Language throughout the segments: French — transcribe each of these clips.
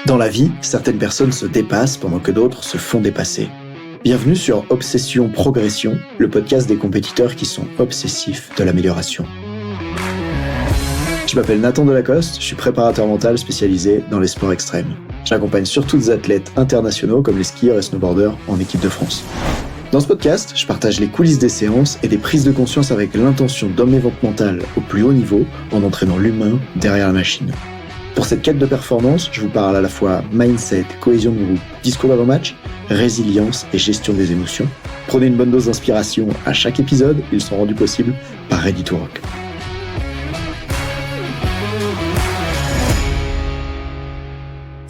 Dans la vie, certaines personnes se dépassent pendant que d'autres se font dépasser. Bienvenue sur Obsession Progression, le podcast des compétiteurs qui sont obsessifs de l'amélioration. Je m'appelle Nathan Delacoste, je suis préparateur mental spécialisé dans les sports extrêmes. J'accompagne surtout des athlètes internationaux comme les skieurs et snowboarders en équipe de France. Dans ce podcast, je partage les coulisses des séances et des prises de conscience avec l'intention d'emmener votre mental au plus haut niveau en entraînant l'humain derrière la machine. Pour cette quête de performance, je vous parle à la fois mindset, cohésion de groupe, discours d'avant-match, résilience et gestion des émotions. Prenez une bonne dose d'inspiration à chaque épisode, ils sont rendus possibles par Ready to Rock.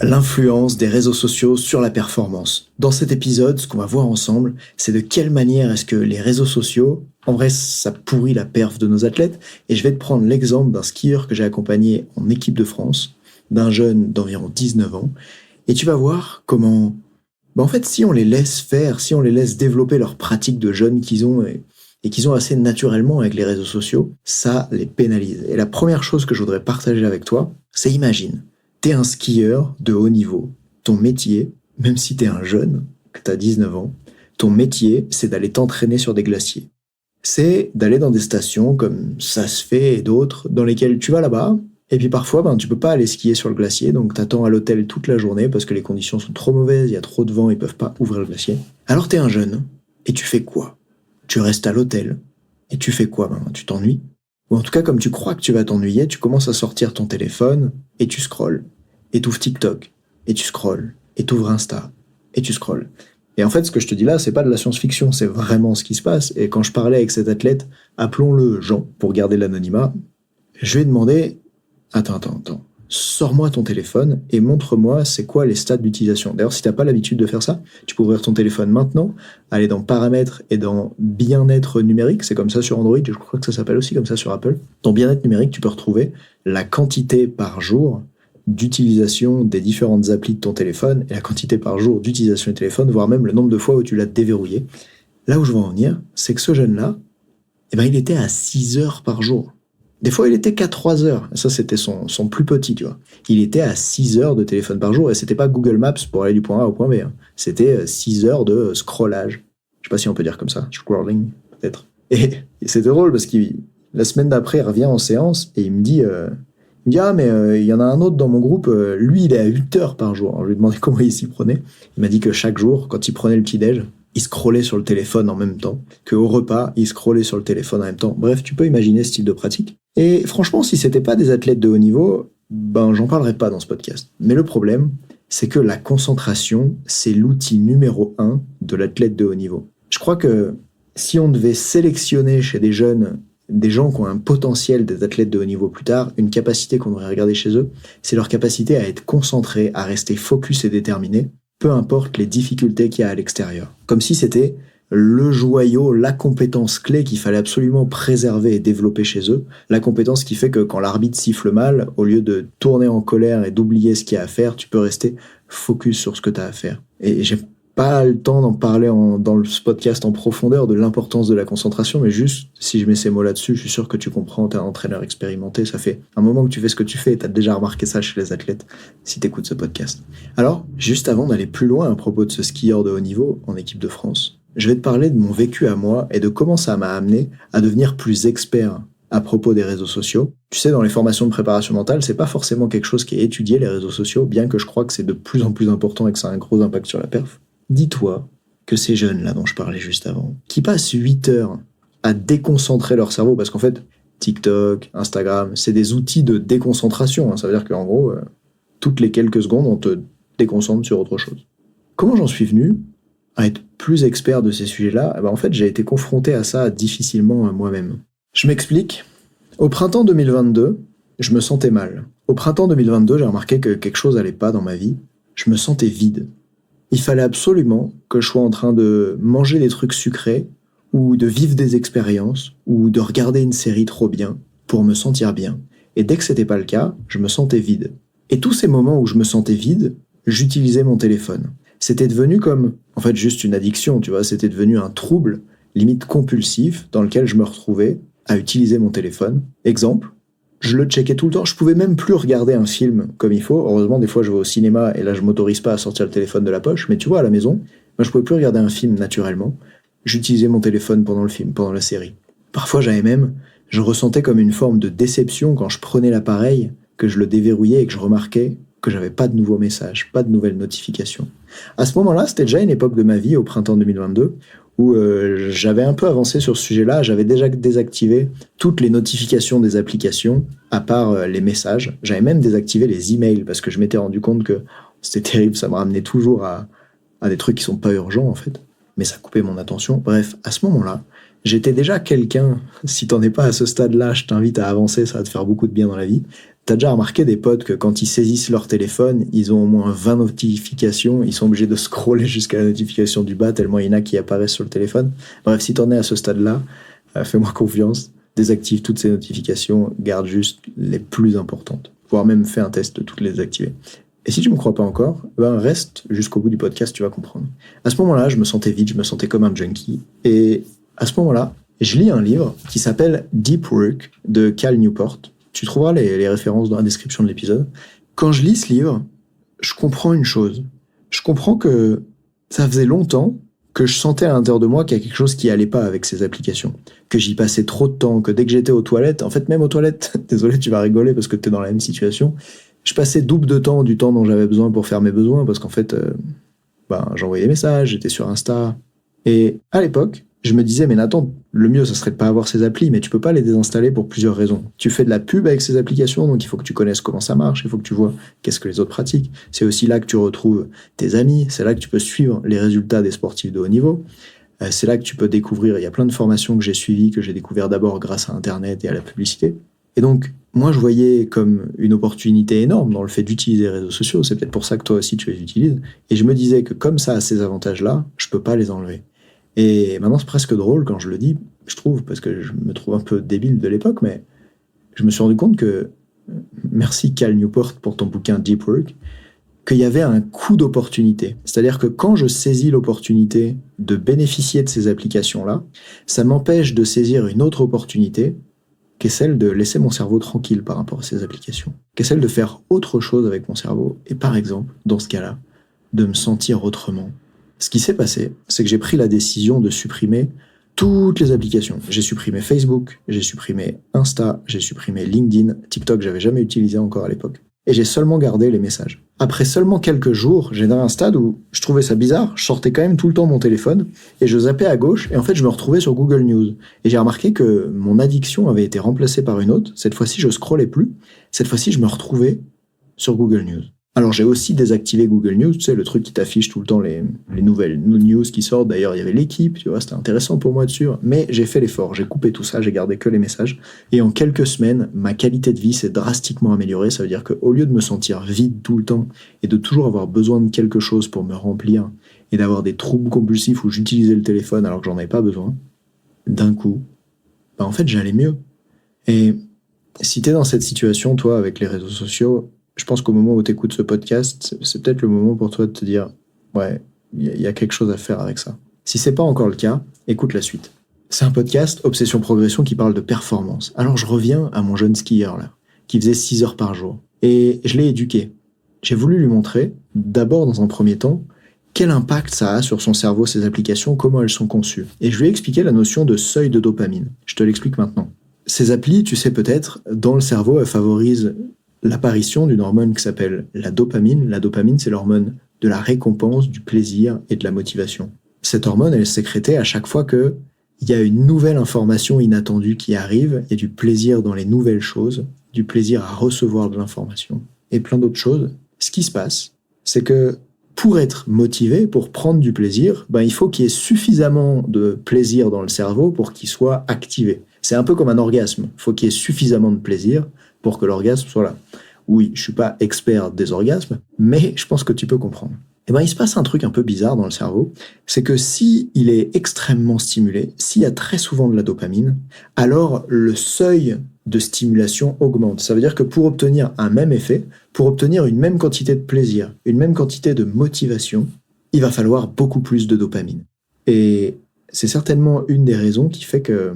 L'influence des réseaux sociaux sur la performance. Dans cet épisode, ce qu'on va voir ensemble, c'est de quelle manière est-ce que les réseaux sociaux, en vrai, ça pourrit la perf de nos athlètes. Et je vais te prendre l'exemple d'un skieur que j'ai accompagné en équipe de France, d'un jeune d'environ 19 ans. Et tu vas voir comment, en fait, si on les laisse faire, si on les laisse développer leurs pratiques de jeunes qu'ils ont et qu'ils ont assez naturellement avec les réseaux sociaux, ça les pénalise. Et la première chose que je voudrais partager avec toi, c'est imagine. T'es un skieur de haut niveau. Ton métier, même si t'es un jeune, que t'as 19 ans, ton métier, c'est d'aller t'entraîner sur des glaciers. C'est d'aller dans des stations comme Ça se fait et d'autres, dans lesquelles tu vas là-bas, et puis parfois, tu peux pas aller skier sur le glacier, donc t'attends à l'hôtel toute la journée parce que les conditions sont trop mauvaises, il y a trop de vent, ils peuvent pas ouvrir le glacier. Alors t'es un jeune, et tu fais quoi? Tu restes à l'hôtel, et tu fais quoi? Tu t'ennuies? Ou en tout cas, comme tu crois que tu vas t'ennuyer, tu commences à sortir ton téléphone et tu scrolles. Et t'ouvres TikTok, et tu scrolles. Et t'ouvres Insta, et tu scrolles. Et en fait, ce que je te dis là, c'est pas de la science-fiction, c'est vraiment ce qui se passe. Et quand je parlais avec cet athlète, appelons-le Jean, pour garder l'anonymat, je lui ai demandé, attends, sors-moi ton téléphone et montre-moi c'est quoi les stats d'utilisation. D'ailleurs, si t'as pas l'habitude de faire ça, tu peux ouvrir ton téléphone maintenant, aller dans paramètres et dans bien-être numérique, c'est comme ça sur Android, je crois que ça s'appelle aussi comme ça sur Apple. Dans bien-être numérique, tu peux retrouver la quantité par jour d'utilisation des différentes applis de ton téléphone et la quantité par jour d'utilisation du téléphone, voire même le nombre de fois où tu l'as déverrouillé. Là où je veux en venir, c'est que ce jeune-là, il était à 6 heures par jour. Des fois, il était qu'à 3 heures. Ça, c'était son plus petit, tu vois. Il était à 6 heures de téléphone par jour et c'était pas Google Maps pour aller du point A au point B. C'était 6 heures de scrollage. Je sais pas si on peut dire comme ça. Scrolling, peut-être. Et c'est drôle parce que la semaine d'après, il revient en séance et il me dit il y en a un autre dans mon groupe, lui, il est à 8 heures par jour. Alors, je lui ai demandé comment il s'y prenait. Il m'a dit que chaque jour, quand il prenait le petit-déj, il scrollait sur le téléphone en même temps, qu'au repas, il scrollait sur le téléphone en même temps. Bref, tu peux imaginer ce type de pratique. Et franchement, si c'était pas des athlètes de haut niveau, j'en parlerais pas dans ce podcast. Mais le problème, c'est que la concentration, c'est l'outil numéro 1 de l'athlète de haut niveau. Je crois que si on devait sélectionner chez des jeunes des gens qui ont un potentiel des athlètes de haut niveau plus tard, une capacité qu'on devrait regarder chez eux, c'est leur capacité à être concentrés, à rester focus et déterminés, peu importe les difficultés qu'il y a à l'extérieur. Comme si c'était le joyau, la compétence clé qu'il fallait absolument préserver et développer chez eux, la compétence qui fait que quand l'arbitre siffle mal, au lieu de tourner en colère et d'oublier ce qu'il y a à faire, tu peux rester focus sur ce que tu as à faire. Et j'ai pas le temps d'en parler dans ce podcast en profondeur de l'importance de la concentration, mais juste, si je mets ces mots là-dessus, je suis sûr que tu comprends, t'es un entraîneur expérimenté, ça fait un moment que tu fais ce que tu fais et t'as déjà remarqué ça chez les athlètes, si t'écoutes ce podcast. Alors, juste avant d'aller plus loin à propos de ce skieur de haut niveau en équipe de France, je vais te parler de mon vécu à moi et de comment ça m'a amené à devenir plus expert à propos des réseaux sociaux. Tu sais, dans les formations de préparation mentale, c'est pas forcément quelque chose qui est étudié, les réseaux sociaux, bien que je crois que c'est de plus en plus important et que ça a un gros impact sur la perf. Dis-toi que ces jeunes-là dont je parlais juste avant, qui passent 8 heures à déconcentrer leur cerveau, parce qu'en fait, TikTok, Instagram, c'est des outils de déconcentration. Ça veut dire qu'en gros, toutes les quelques secondes, on te déconcentre sur autre chose. Comment j'en suis venu à être plus expert de ces sujets-là? En fait, j'ai été confronté à ça difficilement moi-même. Je m'explique. Au printemps 2022, je me sentais mal. Au printemps 2022, j'ai remarqué que quelque chose allait pas dans ma vie. Je me sentais vide. Il fallait absolument que je sois en train de manger des trucs sucrés ou de vivre des expériences ou de regarder une série trop bien pour me sentir bien. Et dès que c'était pas le cas, je me sentais vide. Et tous ces moments où je me sentais vide, j'utilisais mon téléphone. C'était devenu comme, en fait, juste une addiction, tu vois, c'était devenu un trouble, limite compulsif, dans lequel je me retrouvais à utiliser mon téléphone. Exemple, je le checkais tout le temps. Je pouvais même plus regarder un film comme il faut. Heureusement, des fois, je vais au cinéma et là, je m'autorise pas à sortir le téléphone de la poche. Mais tu vois, à la maison, moi, je pouvais plus regarder un film naturellement. J'utilisais mon téléphone pendant le film, pendant la série. Parfois, je ressentais comme une forme de déception quand je prenais l'appareil, que je le déverrouillais et que je remarquais que j'avais pas de nouveaux messages, pas de nouvelles notifications. À ce moment-là, c'était déjà une époque de ma vie, au printemps 2022, où j'avais un peu avancé sur ce sujet-là. J'avais déjà désactivé toutes les notifications des applications, à part les messages. J'avais même désactivé les emails, parce que je m'étais rendu compte que c'était terrible, ça me ramenait toujours à des trucs qui sont pas urgents, en fait. Mais ça coupait mon attention. Bref, à ce moment-là, j'étais déjà quelqu'un, si t'en es pas à ce stade-là, je t'invite à avancer, ça va te faire beaucoup de bien dans la vie. T'as déjà remarqué des potes que quand ils saisissent leur téléphone, ils ont au moins 20 notifications, ils sont obligés de scroller jusqu'à la notification du bas, tellement il y en a qui apparaissent sur le téléphone. Bref, si t'en es à ce stade-là, fais-moi confiance, désactive toutes ces notifications, garde juste les plus importantes. Voire même fais un test de toutes les désactiver. Et si tu me crois pas encore, reste jusqu'au bout du podcast, tu vas comprendre. À ce moment-là, je me sentais vide, je me sentais comme un junkie. Et à ce moment-là, je lis un livre qui s'appelle Deep Work de Cal Newport. Tu trouveras les références dans la description de l'épisode. Quand je lis ce livre, je comprends une chose. Je comprends que ça faisait longtemps que je sentais à l'intérieur de moi qu'il y a quelque chose qui allait pas avec ces applications. Que j'y passais trop de temps, que dès que j'étais aux toilettes, en fait même aux toilettes, désolé tu vas rigoler parce que t'es dans la même situation, je passais double de temps du temps dont j'avais besoin pour faire mes besoins parce qu'en fait, j'envoyais des messages, j'étais sur Insta. Et à l'époque, je me disais, mais Nathan, le mieux, ça serait de pas avoir ces applis, mais tu peux pas les désinstaller pour plusieurs raisons. Tu fais de la pub avec ces applications, donc il faut que tu connaisses comment ça marche, il faut que tu vois qu'est-ce que les autres pratiquent. C'est aussi là que tu retrouves tes amis, c'est là que tu peux suivre les résultats des sportifs de haut niveau. C'est là que tu peux découvrir, il y a plein de formations que j'ai suivies, que j'ai découvert d'abord grâce à Internet et à la publicité. Et donc, moi, je voyais comme une opportunité énorme dans le fait d'utiliser les réseaux sociaux. C'est peut-être pour ça que toi aussi, tu les utilises. Et je me disais que comme ça a ces avantages-là, je peux pas les enlever. Et maintenant, c'est presque drôle quand je le dis, je trouve, parce que je me trouve un peu débile de l'époque, mais je me suis rendu compte que, merci Cal Newport pour ton bouquin Deep Work, qu'il y avait un coût d'opportunité. C'est-à-dire que quand je saisis l'opportunité de bénéficier de ces applications-là, ça m'empêche de saisir une autre opportunité, qui est celle de laisser mon cerveau tranquille par rapport à ces applications, qui est celle de faire autre chose avec mon cerveau, et par exemple, dans ce cas-là, de me sentir autrement. Ce qui s'est passé, c'est que j'ai pris la décision de supprimer toutes les applications. J'ai supprimé Facebook, j'ai supprimé Insta, j'ai supprimé LinkedIn, TikTok, j'avais jamais utilisé encore à l'époque. Et j'ai seulement gardé les messages. Après seulement quelques jours, j'ai dans un stade où je trouvais ça bizarre, je sortais quand même tout le temps mon téléphone, et je zappais à gauche, et en fait je me retrouvais sur Google News. Et j'ai remarqué que mon addiction avait été remplacée par une autre. Cette fois-ci, je scrollais plus. Cette fois-ci, je me retrouvais sur Google News. Alors j'ai aussi désactivé Google News, tu sais, le truc qui t'affiche tout le temps les nouvelles news qui sortent. D'ailleurs, il y avait l'équipe, tu vois, c'était intéressant pour moi dessus. Mais j'ai fait l'effort, j'ai coupé tout ça, j'ai gardé que les messages. Et en quelques semaines, ma qualité de vie s'est drastiquement améliorée. Ça veut dire qu'au lieu de me sentir vide tout le temps et de toujours avoir besoin de quelque chose pour me remplir et d'avoir des troubles compulsifs où j'utilisais le téléphone alors que j'en avais pas besoin, d'un coup, en fait, j'allais mieux. Et si t'es dans cette situation, toi, avec les réseaux sociaux, je pense qu'au moment où tu écoutes ce podcast, c'est peut-être le moment pour toi de te dire « Ouais, il y a quelque chose à faire avec ça ». Si c'est pas encore le cas, écoute la suite. C'est un podcast Obsession Progression qui parle de performance. Alors je reviens à mon jeune skieur là, qui faisait 6 heures par jour. Et je l'ai éduqué. J'ai voulu lui montrer, d'abord dans un premier temps, quel impact ça a sur son cerveau, ces applications, comment elles sont conçues. Et je lui ai expliqué la notion de seuil de dopamine. Je te l'explique maintenant. Ces applis, tu sais peut-être, dans le cerveau, elles favorisent l'apparition d'une hormone qui s'appelle la dopamine. La dopamine, c'est l'hormone de la récompense, du plaisir et de la motivation. Cette hormone, elle est sécrétée à chaque fois qu'il y a une nouvelle information inattendue qui arrive. Il y a du plaisir dans les nouvelles choses, du plaisir à recevoir de l'information et plein d'autres choses. Ce qui se passe, c'est que pour être motivé, pour prendre du plaisir, il faut qu'il y ait suffisamment de plaisir dans le cerveau pour qu'il soit activé. C'est un peu comme un orgasme. Il faut qu'il y ait suffisamment de plaisir pour que l'orgasme soit là. Oui, je suis pas expert des orgasmes, mais je pense que tu peux comprendre. Il se passe un truc un peu bizarre dans le cerveau, c'est que si il est extrêmement stimulé, s'il y a très souvent de la dopamine, alors le seuil de stimulation augmente. Ça veut dire que pour obtenir un même effet, pour obtenir une même quantité de plaisir, une même quantité de motivation, il va falloir beaucoup plus de dopamine. Et c'est certainement une des raisons qui fait que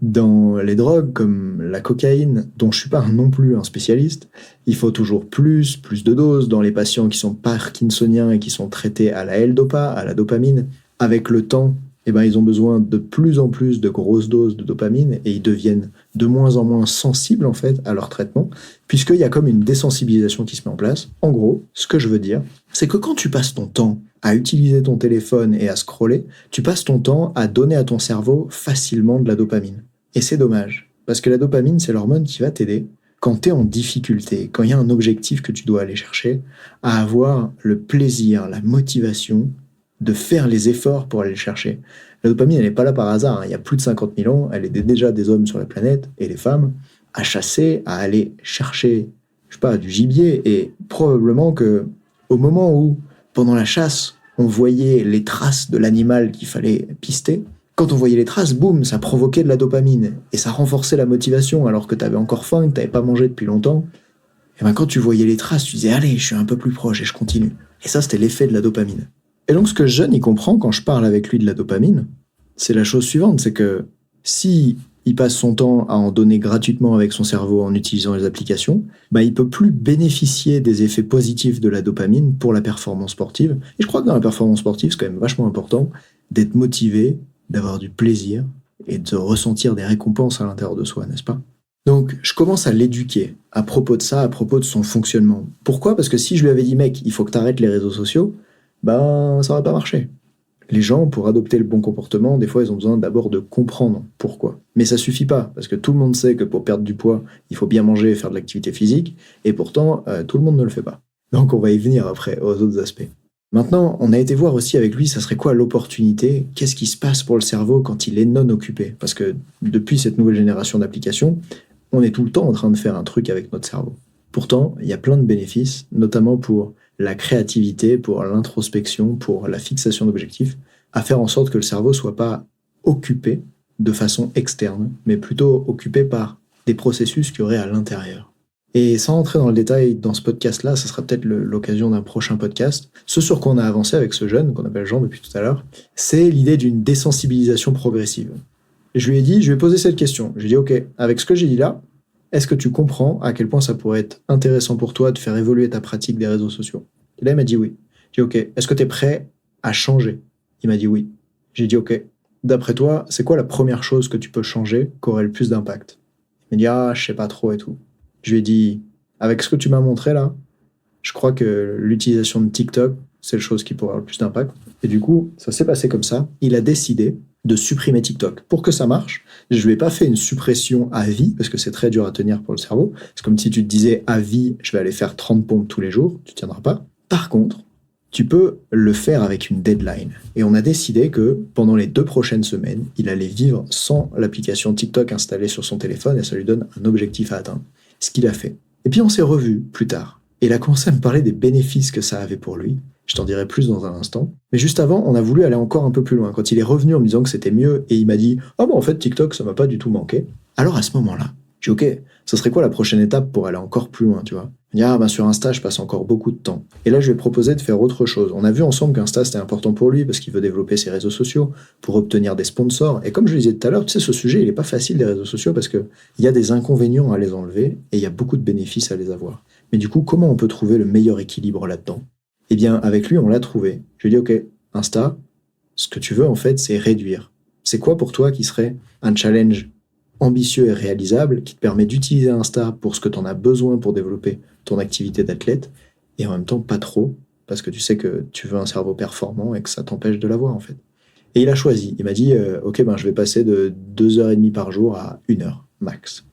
Dans les drogues comme la cocaïne, dont je suis pas non plus un spécialiste, il faut toujours plus de doses dans les patients qui sont parkinsoniens et qui sont traités à la L-Dopa, à la dopamine. Avec le temps, ils ont besoin de plus en plus de grosses doses de dopamine et ils deviennent de moins en moins sensibles en fait à leur traitement, puisqu'il y a comme une désensibilisation qui se met en place. En gros, ce que je veux dire, c'est que quand tu passes ton temps à utiliser ton téléphone et à scroller, tu passes ton temps à donner à ton cerveau facilement de la dopamine. Et c'est dommage, parce que la dopamine, c'est l'hormone qui va t'aider, quand tu es en difficulté, quand il y a un objectif que tu dois aller chercher, à avoir le plaisir, la motivation de faire les efforts pour aller le chercher. La dopamine, elle n'est pas là par hasard. Il y a plus de 50 000 ans, elle aidait déjà des hommes sur la planète, et les femmes, à chasser, à aller chercher, du gibier. Et probablement que au moment où, pendant la chasse, on voyait les traces de l'animal qu'il fallait pister, quand on voyait les traces, boum, ça provoquait de la dopamine. Et ça renforçait la motivation alors que tu avais encore faim, que tu n'avais pas mangé depuis longtemps. Et quand tu voyais les traces, tu disais, allez, je suis un peu plus proche et je continue. Et ça, c'était l'effet de la dopamine. Et donc, ce que Jeune, il comprend quand je parle avec lui de la dopamine, c'est la chose suivante, c'est que si il passe son temps à en donner gratuitement avec son cerveau en utilisant les applications, il peut plus bénéficier des effets positifs de la dopamine pour la performance sportive. Et je crois que dans la performance sportive, c'est quand même vachement important d'être motivé, d'avoir du plaisir et de ressentir des récompenses à l'intérieur de soi, n'est-ce pas? Donc, je commence à l'éduquer à propos de ça, à propos de son fonctionnement. Pourquoi? Parce que si je lui avais dit, mec, il faut que tu arrêtes les réseaux sociaux, ça n'aurait pas marché. Les gens, pour adopter le bon comportement, des fois, ils ont besoin d'abord de comprendre pourquoi. Mais ça suffit pas, parce que tout le monde sait que pour perdre du poids, il faut bien manger et faire de l'activité physique, et pourtant, tout le monde ne le fait pas. Donc, on va y venir après, aux autres aspects. Maintenant, on a été voir aussi avec lui, ça serait quoi l'opportunité? Qu'est-ce qui se passe pour le cerveau quand il est non occupé? Parce que depuis cette nouvelle génération d'applications, on est tout le temps en train de faire un truc avec notre cerveau. Pourtant, il y a plein de bénéfices, notamment pour la créativité, pour l'introspection, pour la fixation d'objectifs, à faire en sorte que le cerveau soit pas occupé de façon externe, mais plutôt occupé par des processus qu'il y aurait à l'intérieur. Et sans entrer dans le détail dans ce podcast-là, ça sera peut-être l'occasion d'un prochain podcast. Ce sur quoi on a avancé avec ce jeune, qu'on appelle Jean depuis tout à l'heure, c'est l'idée d'une désensibilisation progressive. Je lui ai posé cette question. Je lui ai dit, ok, avec ce que j'ai dit là, est-ce que tu comprends à quel point ça pourrait être intéressant pour toi de faire évoluer ta pratique des réseaux sociaux? Et là, il m'a dit oui. J'ai dit, ok, est-ce que tu es prêt à changer? Il m'a dit oui. J'ai dit, ok, d'après toi, c'est quoi la première chose que tu peux changer qui aurait le plus d'impact? Il m'a dit, je sais pas trop et tout. Je lui ai dit, avec ce que tu m'as montré là, je crois que l'utilisation de TikTok, c'est la chose qui pourrait avoir le plus d'impact. Et du coup, ça s'est passé comme ça. Il a décidé de supprimer TikTok. Pour que ça marche, je lui ai pas fait une suppression à vie, parce que c'est très dur à tenir pour le cerveau. C'est comme si tu te disais à vie, je vais aller faire 30 pompes tous les jours, tu tiendras pas. Par contre, tu peux le faire avec une deadline. Et on a décidé que pendant les 2 prochaines semaines, il allait vivre sans l'application TikTok installée sur son téléphone et ça lui donne un objectif à atteindre. Ce qu'il a fait. Et puis on s'est revus plus tard. Et il a commencé à me parler des bénéfices que ça avait pour lui. Je t'en dirai plus dans un instant. Mais juste avant, on a voulu aller encore un peu plus loin. Quand il est revenu en me disant que c'était mieux et il m'a dit « Ah en fait, TikTok, ça m'a pas du tout manqué. » Alors à ce moment-là, j'ai dit « Ok, ça serait quoi la prochaine étape pour aller encore plus loin, tu vois ?» Il me dit « sur Insta, je passe encore beaucoup de temps. » Et là, je lui ai proposé de faire autre chose. On a vu ensemble qu'Insta, c'était important pour lui parce qu'il veut développer ses réseaux sociaux pour obtenir des sponsors. Et comme je le disais tout à l'heure, tu sais, ce sujet, il est pas facile des réseaux sociaux parce qu'il y a des inconvénients à les enlever et il y a beaucoup de bénéfices à les avoir. Mais du coup, comment on peut trouver le meilleur équilibre là-dedans? Eh bien, avec lui, on l'a trouvé. Je lui ai dit, ok, Insta, ce que tu veux, en fait, c'est réduire. C'est quoi pour toi qui serait un challenge ambitieux et réalisable qui te permet d'utiliser Insta pour ce que tu en as besoin pour développer ton activité d'athlète et en même temps pas trop, parce que tu sais que tu veux un cerveau performant et que ça t'empêche de l'avoir, en fait. Et il a choisi. Il m'a dit, ok, je vais passer de 2h30 par jour à 1h, max.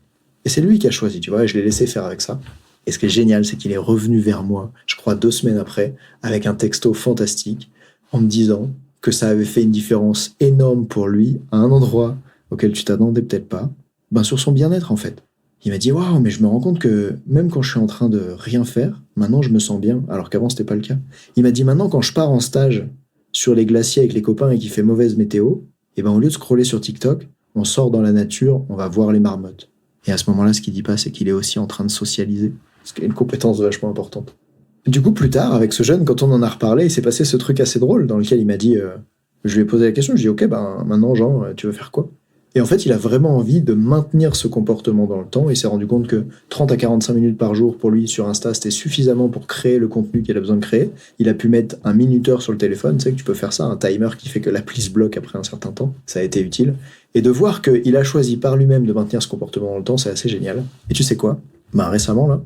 Et c'est lui qui a choisi, tu vois, et je l'ai laissé faire avec ça. Et ce qui est génial, c'est qu'il est revenu vers moi, je crois 2 semaines après, avec un texto fantastique, en me disant que ça avait fait une différence énorme pour lui, à un endroit auquel tu t'attendais peut-être pas, sur son bien-être en fait. Il m'a dit « Waouh, mais je me rends compte que même quand je suis en train de rien faire, maintenant je me sens bien, alors qu'avant c'était pas le cas. » Il m'a dit « Maintenant quand je pars en stage sur les glaciers avec les copains et qu'il fait mauvaise météo, au lieu de scroller sur TikTok, on sort dans la nature, on va voir les marmottes. » Et à ce moment-là, ce qu'il dit pas, c'est qu'il est aussi en train de socialiser. Ce qui est une compétence vachement importante. Du coup, plus tard, avec ce jeune, quand on en a reparlé, il s'est passé ce truc assez drôle dans lequel il m'a dit, je lui ai posé la question, je lui ai dit, ok, maintenant Jean, tu veux faire quoi? Et en fait, il a vraiment envie de maintenir ce comportement dans le temps. Il s'est rendu compte que 30 à 45 minutes par jour pour lui sur Insta, c'était suffisant pour créer le contenu qu'il a besoin de créer. Il a pu mettre un minuteur sur le téléphone. Tu sais que tu peux faire ça, un timer qui fait que l'appli se bloque après un certain temps. Ça a été utile. Et de voir qu'il a choisi par lui-même de maintenir ce comportement dans le temps, c'est assez génial. Et tu sais quoi? Récemment, là,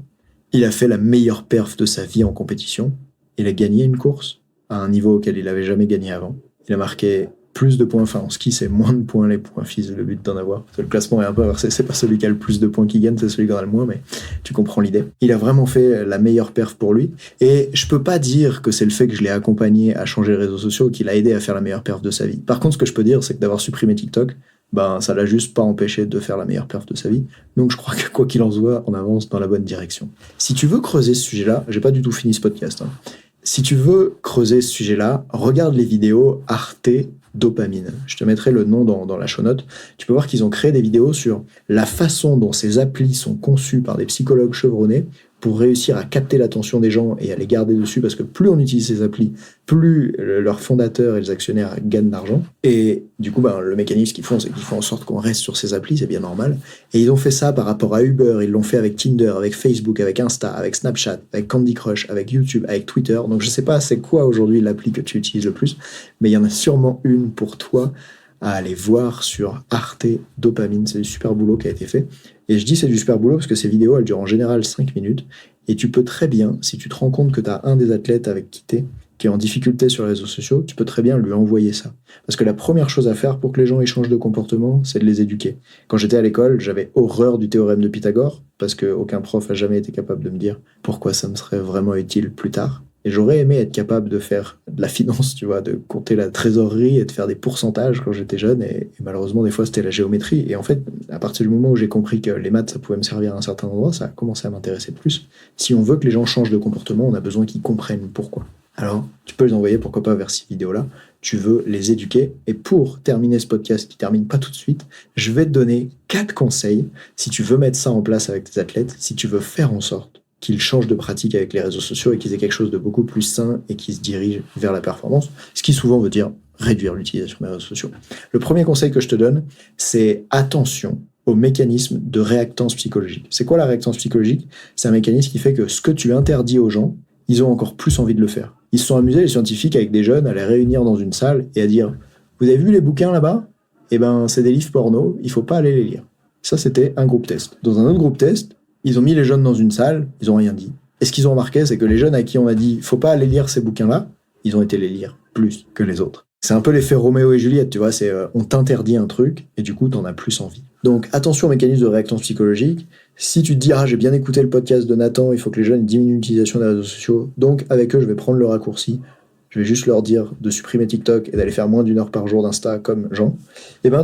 il a fait la meilleure perf de sa vie en compétition. Il a gagné une course à un niveau auquel il n'avait jamais gagné avant. Il a marqué plus de points, enfin en ski c'est moins de points les points FIS, le but d'en avoir. Parce que le classement est un peu inversé, c'est pas celui qui a le plus de points qui gagne, c'est celui qui en a le moins, mais tu comprends l'idée. Il a vraiment fait la meilleure perf pour lui, et je peux pas dire que c'est le fait que je l'ai accompagné à changer les réseaux sociaux qui l'a aidé à faire la meilleure perf de sa vie. Par contre, ce que je peux dire, c'est que d'avoir supprimé TikTok, ça l'a juste pas empêché de faire la meilleure perf de sa vie. Donc je crois que quoi qu'il en soit, on avance dans la bonne direction. Si tu veux creuser ce sujet-là, j'ai pas du tout fini ce podcast, hein. Si tu veux creuser ce sujet-là, regarde les vidéos Arte Dopamine. Je te mettrai le nom dans la show note. Tu peux voir qu'ils ont créé des vidéos sur la façon dont ces applis sont conçues par des psychologues chevronnés pour réussir à capter l'attention des gens et à les garder dessus, parce que plus on utilise ces applis, plus leurs fondateurs et les actionnaires gagnent d'argent. Et du coup, le mécanisme qu'ils font, c'est qu'ils font en sorte qu'on reste sur ces applis, c'est bien normal. Et ils ont fait ça par rapport à Uber, ils l'ont fait avec Tinder, avec Facebook, avec Insta, avec Snapchat, avec Candy Crush, avec YouTube, avec Twitter. Donc je sais pas c'est quoi aujourd'hui l'appli que tu utilises le plus, mais il y en a sûrement une pour toi à aller voir sur Arte Dopamine. C'est du super boulot qui a été fait. Et je dis c'est du super boulot parce que ces vidéos, elles durent en général 5 minutes. Et tu peux très bien, si tu te rends compte que tu as un des athlètes avec qui t'es, qui est en difficulté sur les réseaux sociaux, tu peux très bien lui envoyer ça. Parce que la première chose à faire pour que les gens échangent de comportement, c'est de les éduquer. Quand j'étais à l'école, j'avais horreur du théorème de Pythagore, parce qu'aucun prof a jamais été capable de me dire pourquoi ça me serait vraiment utile plus tard. Et j'aurais aimé être capable de faire de la finance, tu vois, de compter la trésorerie et de faire des pourcentages quand j'étais jeune. Et malheureusement, des fois, c'était la géométrie. Et en fait, à partir du moment où j'ai compris que les maths, ça pouvait me servir à un certain endroit, ça a commencé à m'intéresser plus. Si on veut que les gens changent de comportement, on a besoin qu'ils comprennent pourquoi. Alors, tu peux les envoyer, pourquoi pas, vers ces vidéos-là. Tu veux les éduquer. Et pour terminer ce podcast, qui termine pas tout de suite, je vais te donner 4 conseils si tu veux mettre ça en place avec tes athlètes, si tu veux faire en sorte qu'ils changent de pratique avec les réseaux sociaux et qu'ils aient quelque chose de beaucoup plus sain et qui se dirigent vers la performance, ce qui souvent veut dire réduire l'utilisation des réseaux sociaux. Le premier conseil que je te donne, c'est attention au mécanisme de réactance psychologique. C'est quoi la réactance psychologique? C'est un mécanisme qui fait que ce que tu interdis aux gens, ils ont encore plus envie de le faire. Ils se sont amusés, les scientifiques, avec des jeunes, à les réunir dans une salle et à dire « Vous avez vu les bouquins là-bas? C'est des livres porno, il faut pas aller les lire. » Ça, c'était un groupe test. Dans un autre groupe test, ils ont mis les jeunes dans une salle, ils ont rien dit. Et ce qu'ils ont remarqué, c'est que les jeunes à qui on a dit « faut pas aller lire ces bouquins-là », ils ont été les lire plus que les autres. C'est un peu l'effet Roméo et Juliette, tu vois, c'est on t'interdit un truc et du coup t'en as plus envie. Donc attention au mécanisme de réactance psychologique. Si tu te dis « ah, j'ai bien écouté le podcast de Nathan, il faut que les jeunes diminuent l'utilisation des réseaux sociaux, donc avec eux je vais prendre le raccourci, je vais juste leur dire de supprimer TikTok et d'aller faire moins d'1 heure par jour d'Insta comme Jean »,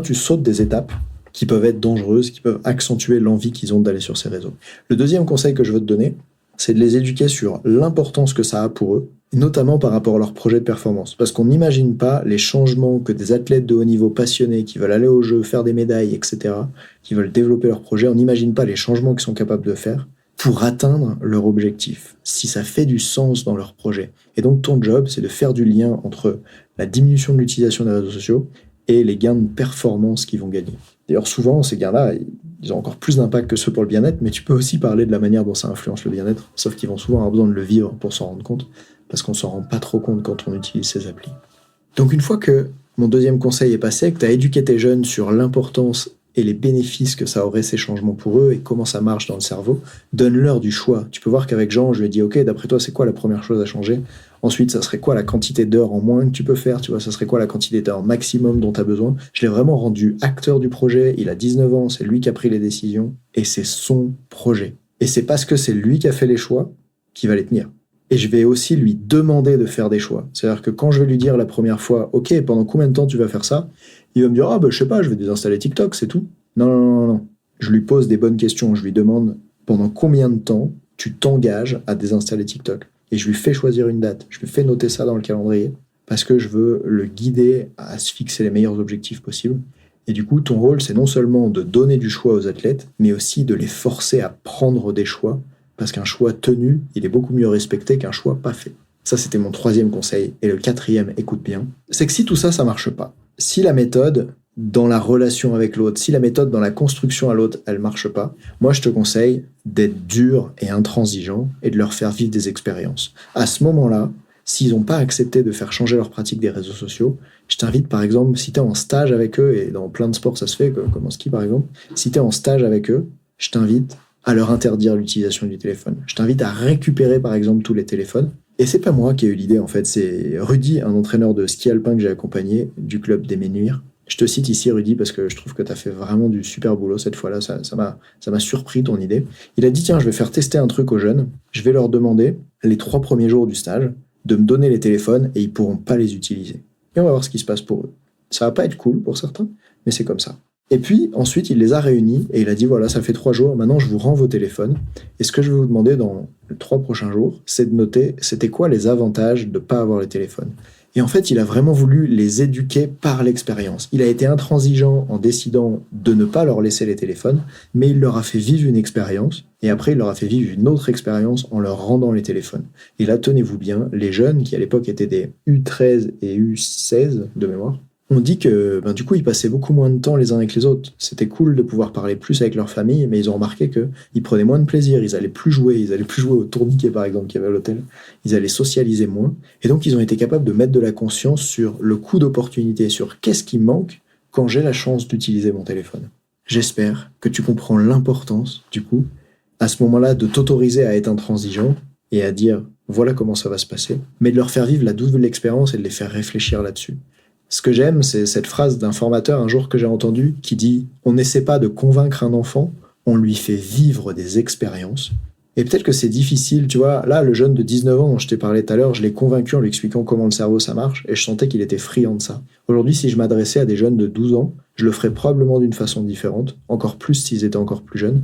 tu sautes des étapes qui peuvent être dangereuses, qui peuvent accentuer l'envie qu'ils ont d'aller sur ces réseaux. Le deuxième conseil que je veux te donner, c'est de les éduquer sur l'importance que ça a pour eux, notamment par rapport à leur projet de performance. Parce qu'on n'imagine pas les changements que des athlètes de haut niveau passionnés, qui veulent aller au jeu, faire des médailles, etc., qui veulent développer leur projet, on n'imagine pas les changements qu'ils sont capables de faire pour atteindre leur objectif, si ça fait du sens dans leur projet. Et donc ton job, c'est de faire du lien entre la diminution de l'utilisation des réseaux sociaux et les gains de performance qu'ils vont gagner. D'ailleurs, souvent, ces gains-là, ils ont encore plus d'impact que ceux pour le bien-être, mais tu peux aussi parler de la manière dont ça influence le bien-être, sauf qu'ils vont souvent avoir besoin de le vivre pour s'en rendre compte, parce qu'on s'en rend pas trop compte quand on utilise ces applis. Donc une fois que mon deuxième conseil est passé, que tu as éduqué tes jeunes sur l'importance et les bénéfices que ça aurait ces changements pour eux et comment ça marche dans le cerveau, donne-leur du choix. Tu peux voir qu'avec Jean, je lui ai dit « Ok, d'après toi, c'est quoi la première chose à changer ? Ensuite, ça serait quoi la quantité d'heures en moins que tu peux faire ? Tu vois, ça serait quoi la quantité d'heures maximum dont tu as besoin ?» Je l'ai vraiment rendu acteur du projet. Il a 19 ans, c'est lui qui a pris les décisions et c'est son projet. Et c'est parce que c'est lui qui a fait les choix qu'il va les tenir. Et je vais aussi lui demander de faire des choix. C'est-à-dire que quand je vais lui dire la première fois « Ok, pendant combien de temps tu vas faire ça ?» Il va me dire « Ah, je sais pas, je vais désinstaller TikTok, c'est tout. » Non. Je lui pose des bonnes questions. Je lui demande pendant combien de temps tu t'engages à désinstaller TikTok. Et je lui fais choisir une date. Je lui fais noter ça dans le calendrier parce que je veux le guider à se fixer les meilleurs objectifs possibles. Et du coup, ton rôle, c'est non seulement de donner du choix aux athlètes, mais aussi de les forcer à prendre des choix parce qu'un choix tenu, il est beaucoup mieux respecté qu'un choix pas fait. Ça, c'était mon troisième conseil. Et le quatrième, écoute bien, c'est que si tout ça, ça marche pas, si la méthode dans la relation avec l'autre, si la méthode dans la construction à l'autre, elle marche pas, moi je te conseille d'être dur et intransigeant et de leur faire vivre des expériences. À ce moment-là, s'ils n'ont pas accepté de faire changer leur pratique des réseaux sociaux, je t'invite par exemple, si tu es en stage avec eux, et dans plein de sports ça se fait, comme en ski par exemple, si tu es en stage avec eux, je t'invite à leur interdire l'utilisation du téléphone. Je t'invite à récupérer par exemple tous les téléphones. Et c'est pas moi qui ai eu l'idée en fait, c'est Rudy, un entraîneur de ski alpin que j'ai accompagné du club des Ménuires. Je te cite ici Rudy parce que je trouve que tu as fait vraiment du super boulot cette fois-là, ça m'a surpris ton idée. Il a dit tiens, je vais faire tester un truc aux jeunes, je vais leur demander les 3 premiers jours du stage de me donner les téléphones et ils pourront pas les utiliser. Et on va voir ce qui se passe pour eux. Ça va pas être cool pour certains, mais c'est comme ça. Et puis, ensuite, il les a réunis et il a dit, voilà, ça fait 3 jours, maintenant je vous rends vos téléphones. Et ce que je vais vous demander dans les 3 prochains jours, c'est de noter, c'était quoi les avantages de ne pas avoir les téléphones. Et en fait, il a vraiment voulu les éduquer par l'expérience. Il a été intransigeant en décidant de ne pas leur laisser les téléphones, mais il leur a fait vivre une expérience, et après il leur a fait vivre une autre expérience en leur rendant les téléphones. Et là, tenez-vous bien, les jeunes, qui à l'époque étaient des U13 et U16 de mémoire, on dit que du coup, ils passaient beaucoup moins de temps les uns avec les autres. C'était cool de pouvoir parler plus avec leur famille, mais ils ont remarqué qu'ils prenaient moins de plaisir, ils allaient plus jouer au tourniquet par exemple qu'il y avait à l'hôtel, ils allaient socialiser moins, et donc ils ont été capables de mettre de la conscience sur le coût d'opportunité, sur qu'est-ce qui manque quand j'ai la chance d'utiliser mon téléphone. J'espère que tu comprends l'importance, du coup, à ce moment-là, de t'autoriser à être intransigeant et à dire voilà comment ça va se passer, mais de leur faire vivre la douce de l'expérience et de les faire réfléchir là-dessus. Ce que j'aime, c'est cette phrase d'un formateur un jour que j'ai entendu qui dit « On n'essaie pas de convaincre un enfant, on lui fait vivre des expériences. » Et peut-être que c'est difficile, tu vois. Là, le jeune de 19 ans dont je t'ai parlé tout à l'heure, je l'ai convaincu en lui expliquant comment le cerveau ça marche et je sentais qu'il était friand de ça. Aujourd'hui, si je m'adressais à des jeunes de 12 ans, je le ferais probablement d'une façon différente, encore plus s'ils étaient encore plus jeunes.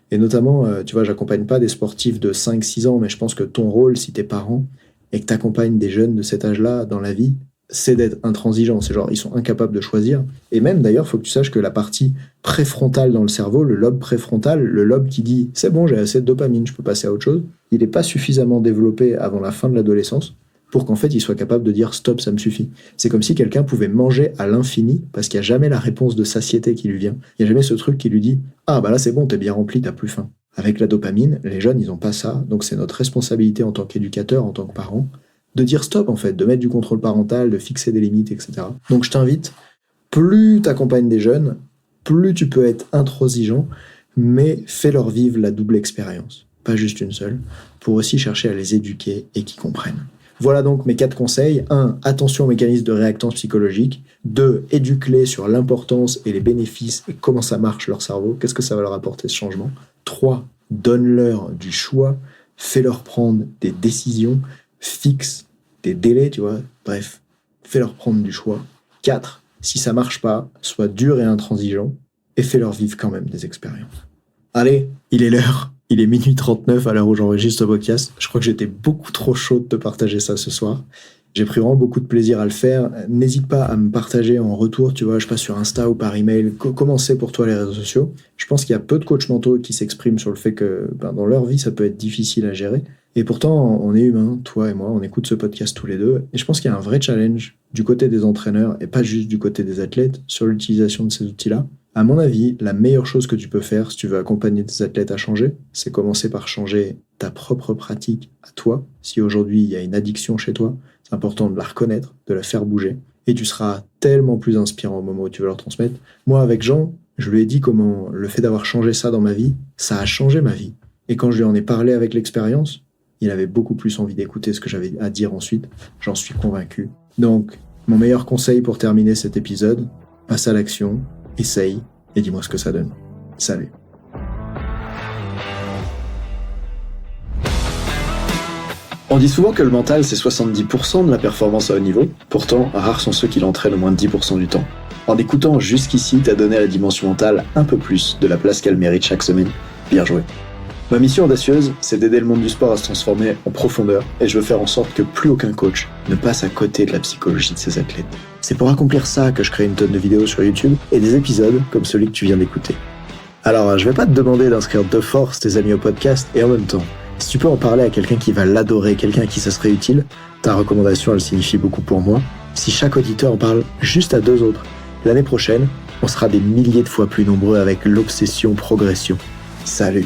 Et notamment, tu vois, j'accompagne pas des sportifs de 5-6 ans, mais je pense que ton rôle, si t'es parent et que t'accompagnes des jeunes de cet âge-là dans la vie, c'est d'être intransigeant. C'est genre, ils sont incapables de choisir. Et même, d'ailleurs, faut que tu saches que la partie préfrontale dans le cerveau, le lobe préfrontal, le lobe qui dit « c'est bon, j'ai assez de dopamine, je peux passer à autre chose », il n'est pas suffisamment développé avant la fin de l'adolescence pour qu'en fait, il soit capable de dire « stop, ça me suffit ». C'est comme si quelqu'un pouvait manger à l'infini parce qu'il n'y a jamais la réponse de satiété qui lui vient. Il n'y a jamais ce truc qui lui dit « ah, bah là, c'est bon, t'es bien rempli, t'as plus faim ». Avec la dopamine, les jeunes, ils n'ont pas ça. Donc, c'est notre responsabilité en tant qu'éducateur, en tant que parent, de dire stop en fait, de mettre du contrôle parental, de fixer des limites, etc. Donc je t'invite, plus tu accompagnes des jeunes, plus tu peux être intransigeant, mais fais-leur vivre la double expérience, pas juste une seule, pour aussi chercher à les éduquer et qu'ils comprennent. Voilà donc mes 4 conseils. 1. Attention aux mécanismes de réactance psychologique. 2. Éduque-les sur l'importance et les bénéfices et comment ça marche leur cerveau, qu'est-ce que ça va leur apporter ce changement. 3. Donne-leur du choix, fais-leur prendre des décisions, fixe des délais, tu vois, bref, fais-leur prendre du choix. 4, si ça marche pas, sois dur et intransigeant et fais-leur vivre quand même des expériences. Allez, il est l'heure, il est 12h39 à l'heure où j'enregistre ce podcast. Je crois que j'étais beaucoup trop chaud de te partager ça ce soir. J'ai pris vraiment beaucoup de plaisir à le faire. N'hésite pas à me partager en retour, tu vois, je passe sur Insta ou par email. Comment c'est pour toi les réseaux sociaux ? Je pense qu'il y a peu de coachs mentaux qui s'expriment sur le fait que dans leur vie, ça peut être difficile à gérer. Et pourtant, on est humains, toi et moi, on écoute ce podcast tous les deux. Et je pense qu'il y a un vrai challenge du côté des entraîneurs et pas juste du côté des athlètes sur l'utilisation de ces outils-là. À mon avis, la meilleure chose que tu peux faire si tu veux accompagner tes athlètes à changer, c'est commencer par changer ta propre pratique à toi. Si aujourd'hui il y a une addiction chez toi, c'est important de la reconnaître, de la faire bouger. Et tu seras tellement plus inspirant au moment où tu veux leur transmettre. Moi, avec Jean, je lui ai dit comment le fait d'avoir changé ça dans ma vie, ça a changé ma vie. Et quand je lui en ai parlé avec l'expérience, il avait beaucoup plus envie d'écouter ce que j'avais à dire ensuite. J'en suis convaincu. Donc, mon meilleur conseil pour terminer cet épisode, passe à l'action, essaye et dis-moi ce que ça donne. Salut. On dit souvent que le mental, c'est 70% de la performance à haut niveau. Pourtant, rares sont ceux qui l'entraînent au moins de 10% du temps. En écoutant jusqu'ici, t'as donné à la dimension mentale un peu plus de la place qu'elle mérite chaque semaine. Bien joué. Ma mission audacieuse, c'est d'aider le monde du sport à se transformer en profondeur et je veux faire en sorte que plus aucun coach ne passe à côté de la psychologie de ses athlètes. C'est pour accomplir ça que je crée une tonne de vidéos sur YouTube et des épisodes comme celui que tu viens d'écouter. Alors, je vais pas te demander d'inscrire de force tes amis au podcast et en même temps, si tu peux en parler à quelqu'un qui va l'adorer, quelqu'un à qui ça serait utile, ta recommandation, elle signifie beaucoup pour moi. Si chaque auditeur en parle juste à 2 autres L'année prochaine, on sera des milliers de fois plus nombreux avec l'obsession progression. Salut!